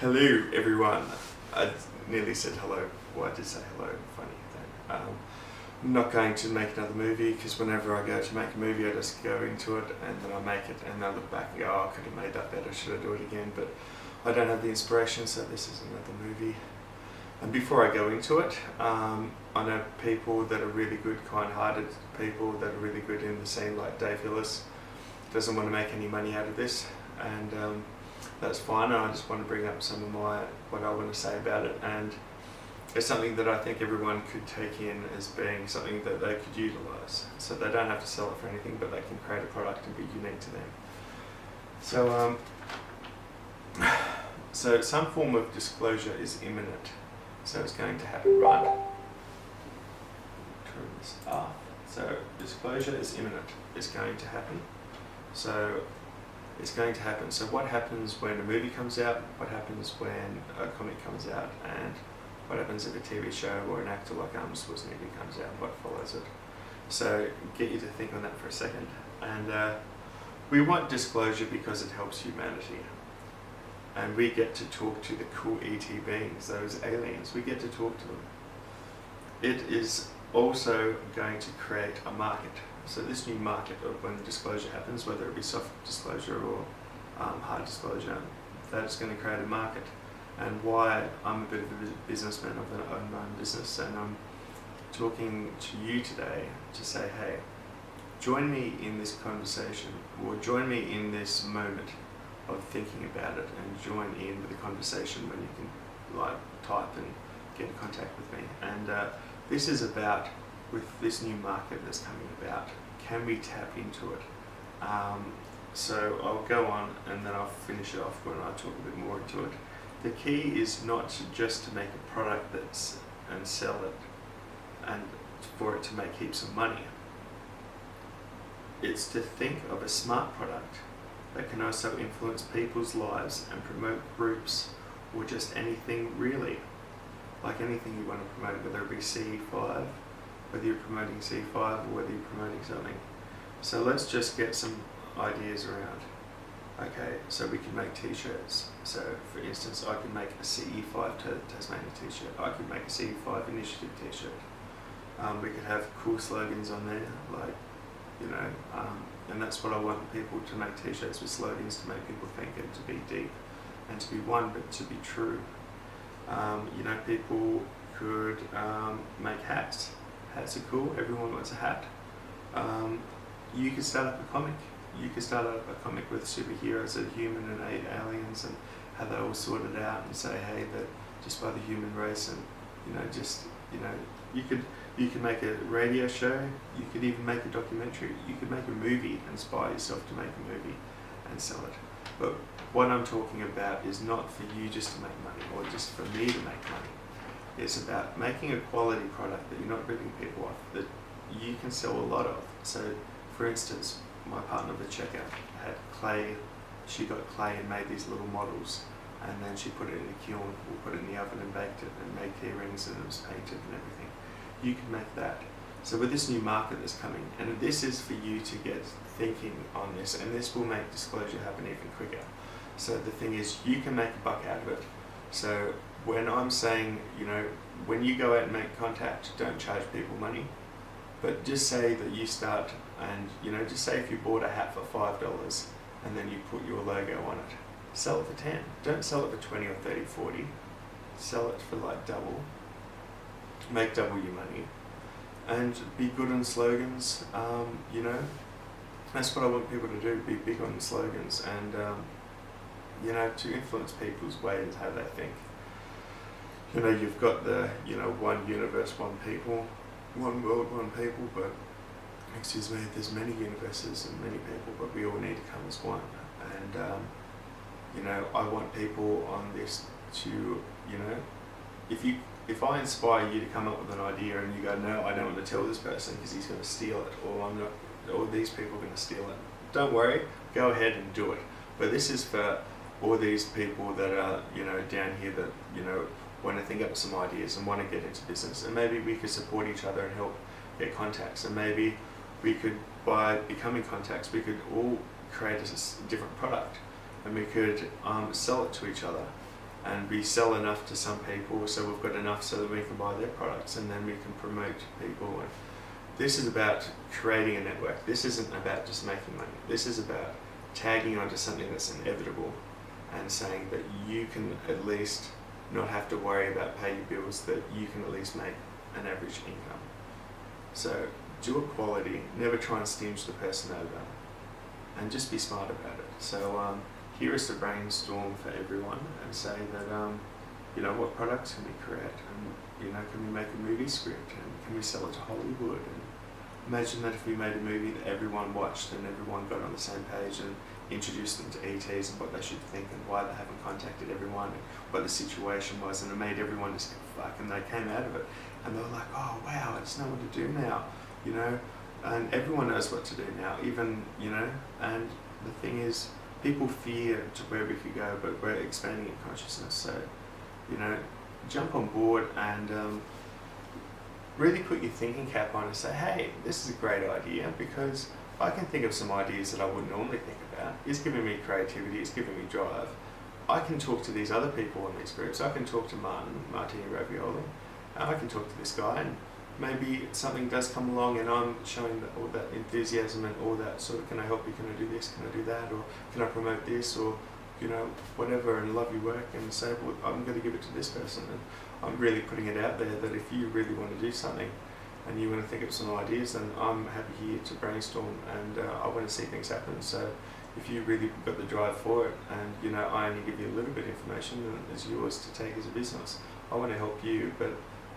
Hello everyone. I nearly said hello. Well, I did say hello. Funny thing. I'm not going to make another movie because whenever I go to make a movie, I just go into it and then I make it and then I look back and go, oh, I could have made that better. Should I do it again? But I don't have the inspiration, so this is another movie. And before I go into it, I know people that are really good, kind-hearted people that are really good in the scene, like Dave Hillis. Doesn't want to make any money out of this, and that's fine. I just want to bring up some of what I want to say about it, and it's something that I think everyone could take in as being something that they could utilise. So they don't have to sell it for anything, but they can create a product and be unique to them. So some form of disclosure is imminent. So it's going to happen, right? Turn this off. So disclosure is imminent. It's going to happen. So it's going to happen. So what happens when a movie comes out? What happens when a comic comes out? And what happens if a TV show or an actor like Arnold Schwarzenegger comes out? What follows it? So get you to think on that for a second. And we want disclosure because it helps humanity. And we get to talk to the cool ET beings, those aliens. We get to talk to them. It is also going to create a market. So this new market of when disclosure happens, whether it be soft disclosure or hard disclosure, that's going to create a market. And why I'm a bit of a businessman, I've owned my own business, and I'm talking to you today to say, hey, join me in this conversation, or join me in this moment of thinking about it, and join in with the conversation when you can type and get in contact with me. And this is about, with this new market that's coming about, can we tap into it? So I'll go on and then I'll finish it off when I talk a bit more into it. The key is not just to make a product and sell it and for it to make heaps of money. It's to think of a smart product that can also influence people's lives and promote groups or just anything really. Like anything you want to promote, whether it be CE5, whether you're promoting CE5 or whether you're promoting something. So let's just get some ideas around. Okay, so we can make t-shirts. So for instance, I can make a CE5 Tasmania t-shirt. I could make a CE5 initiative t-shirt. We could have cool slogans on there, like, and that's what I want people to make t-shirts with slogans, to make people think and to be deep and to be one, but to be true. People could make hats. Hats are cool, everyone wants a hat. You could start up a comic. You could start up a comic with superheroes that are human and aliens and how they all sorted out, and say, hey, that just by the human race, and you could make a radio show, you could even make a documentary, you could make a movie, inspire yourself to make a movie and sell it. But what I'm talking about is not for you just to make money or just for me to make money. It's about making a quality product that you're not ripping people off, that you can sell a lot of. So for instance, my partner, the checkout, had clay. She got clay and made these little models, and then she put it in a kiln, or put it in the oven and baked it and made key rings, and it was painted and everything. You can make that. So with this new market that's coming, and this is for you to get thinking on this, and this will make disclosure happen even quicker. So the thing is, you can make a buck out of it. So when I'm saying, when you go out and make contact, don't charge people money, but just say that you start, and just say if you bought a hat for $5 and then you put your logo on it, sell it for 10. Don't sell it for 20 or 30, 40. Sell it for double. Make double your money, and be good on slogans. That's what I want people to do, be big on slogans, and to influence people's ways, how they think. You've got the one universe, one people, one world, one people, but there's many universes and many people, but we all need to come as one. And I want people on this to, if I inspire you to come up with an idea and you go, no, I don't want to tell this person because he's going to steal it, or these people are going to steal it, don't worry, go ahead and do it. But this is for all these people that are, down here that, want to think up some ideas and want to get into business. And maybe we could support each other and help get contacts. And maybe we could, by becoming contacts, we could all create a different product, and we could sell it to each other. and we sell enough to some people, so we've got enough so that we can buy their products, and then we can promote to people. And this is about creating a network. This isn't about just making money. This is about tagging onto something that's inevitable and saying that you can at least not have to worry about paying your bills, that you can at least make an average income. So do it quality, never try and stinge the person over, and just be smart about it. So here is to brainstorm for everyone and say that, what products can we create, and can we make a movie script, and can we sell it to Hollywood? And imagine that if we made a movie that everyone watched and everyone got on the same page and introduced them to ETs and what they should think and why they haven't contacted everyone and what the situation was, and it made everyone just go fuck, and they came out of it and they were like, oh wow, I just know what to do now, and everyone knows what to do now, even, and the thing is, people fear to where we could go, but we're expanding in consciousness. So, jump on board and really put your thinking cap on and say, hey, this is a great idea, because I can think of some ideas that I wouldn't normally think about. It's giving me creativity, it's giving me drive. I can talk to these other people in these groups. I can talk to Martini Ravioli. I can talk to this guy, and maybe something does come along and I'm showing all that enthusiasm and all that sort of, can I help you, can I do this, can I do that, or can I promote this, or whatever, and love your work, and say, well, I'm going to give it to this person. And I'm really putting it out there that if you really want to do something and you want to think of some ideas, then I'm happy here to brainstorm, and I want to see things happen. So if you really got the drive for it, and I only give you a little bit of information and it's yours to take as a business, I want to help you, but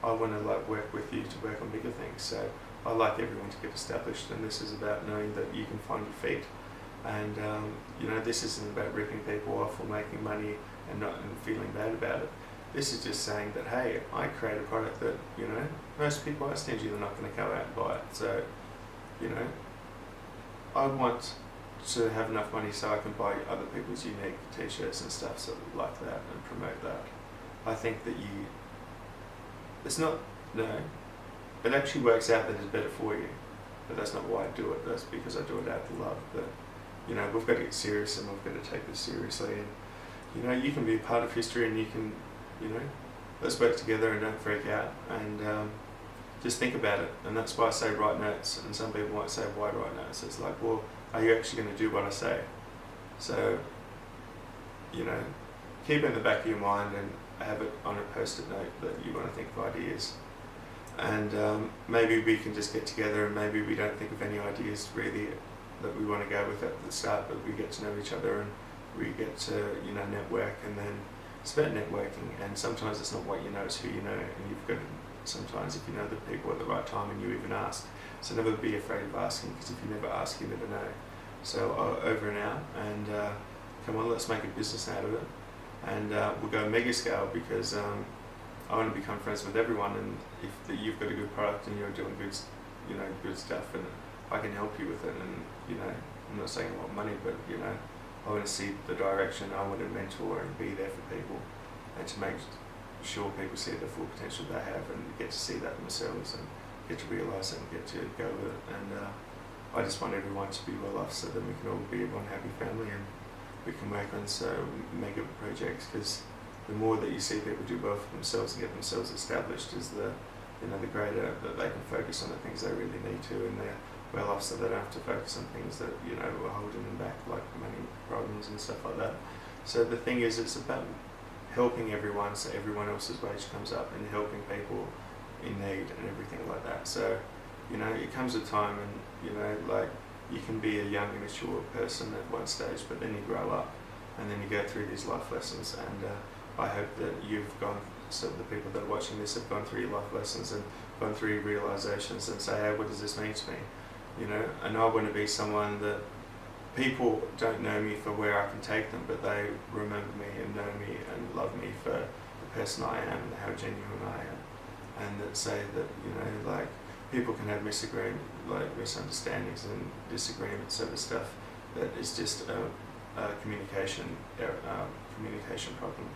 I want to work with you to work on bigger things. So I like everyone to get established, and this is about knowing that you can find your feet. And this isn't about ripping people off or making money and feeling bad about it. This is just saying that, hey, I create a product that, most people are stingy, they're not going to go out and buy it. So, I want to have enough money so I can buy other people's unique t-shirts and stuff like that and promote that. I think that it actually works out that it's better for you, but that's not why I do it. That's because I do it out of love. But, we've got to get serious, and we've got to take this seriously. And, you can be a part of history, and you can, let's work together and don't freak out, and just think about it. And that's why I say write notes. And some people might say, why write notes? It's like, well, are you actually going to do what I say? So, keep it in the back of your mind and have it on a post-it note that you want to think of ideas. And maybe we can just get together, and maybe we don't think of any ideas really that we want to go with at the start, but we get to know each other, and we get to network, and then it's about networking. And sometimes it's not what you know, it's who you know, and you've got to, sometimes if you know the people at the right time and you even ask. So never be afraid of asking, because if you never ask, you never know. So over and out, and come on, let's make a business out of it, and we'll go mega scale, because I want to become friends with everyone. And if you've got a good product and you're doing good stuff, and I can help you with it, and I'm not saying I want money, but I want to see the direction. I want to mentor and be there for people, and to make sure people see the full potential they have and get to see that themselves and get to realise it and get to go with it. And I just want everyone to be well off, so that we can all be one happy family, and we can work on mega projects, because the more that you see people do well for themselves and get themselves established is the greater that they can focus on the things they really need to, and they're well off, so they don't have to focus on things that are holding them back, like money problems and stuff like that. So the thing is, it's about helping everyone, so everyone else's wage comes up, and helping people in need and everything like that. So it comes a time, and you can be a young immature person at one stage, but then you grow up, and then you go through these life lessons. And I hope that you've gone, so the people that are watching this have gone through your life lessons and gone through your realizations, and say, hey, what does this mean to me? And I want to be someone that people don't know me for where I can take them, but they remember me and know me and love me for the person I am and how genuine I am. And that say that, people can have misunderstandings and disagreements over stuff that is just a communication problem.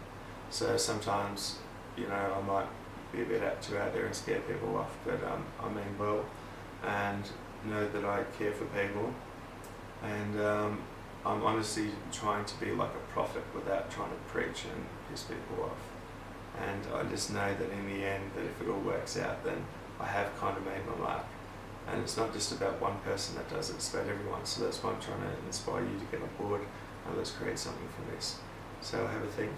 So sometimes, I might be a bit too out there and scare people off, but I mean well, and know that I care for people, and I'm honestly trying to be like a prophet without trying to preach and piss people off. And I just know that in the end, that if it all works out, then I have kind of made my mark. And it's not just about one person that does it, it's about everyone. So that's why I'm trying to inspire you to get on board and let's create something from this. So have a think,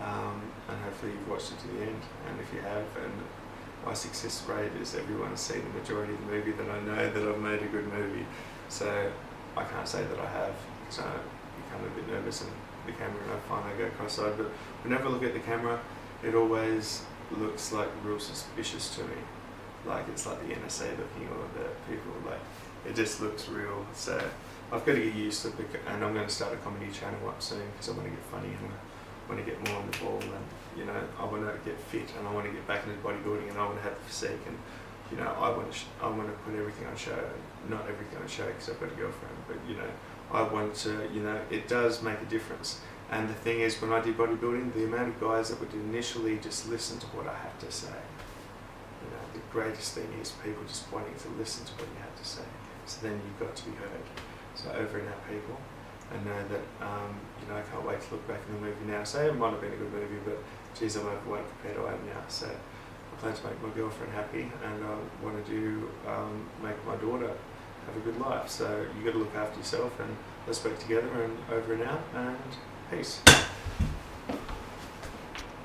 and hopefully you've watched it to the end. And if you have, and my success rate is everyone's seen the majority of the movie, then I know that I've made a good movie. So I can't say that I have, because I become a bit nervous in the camera and I find I go cross-eyed. But whenever I look at the camera, it always looks like real suspicious to me. Like it's like the NSA looking, or the people, like it just looks real. So I've got to get used to it, and I'm going to start a comedy channel up soon because I want to get funny and I want to get more on the ball, and you know, I want to get fit and I want to get back into bodybuilding, and I want to have the physique, and you know, I want to put everything on show. Not everything on show because I've got a girlfriend, but you know, I want to, you know, it does make a difference. And the thing is, when I did bodybuilding, the amount of guys that would initially just listen to what I have to say. You know, the greatest thing is people just wanting to listen to what you have to say. So then you've got to be heard. So over and out, people. I know that, you know, I can't wait to look back in the movie now. Say it might have been a good movie, but geez, I'm overweight compared to I am now. So I plan to make my girlfriend happy, and I want to make my daughter have a good life. So you got to look after yourself, and let's work together, and over and out, and peace.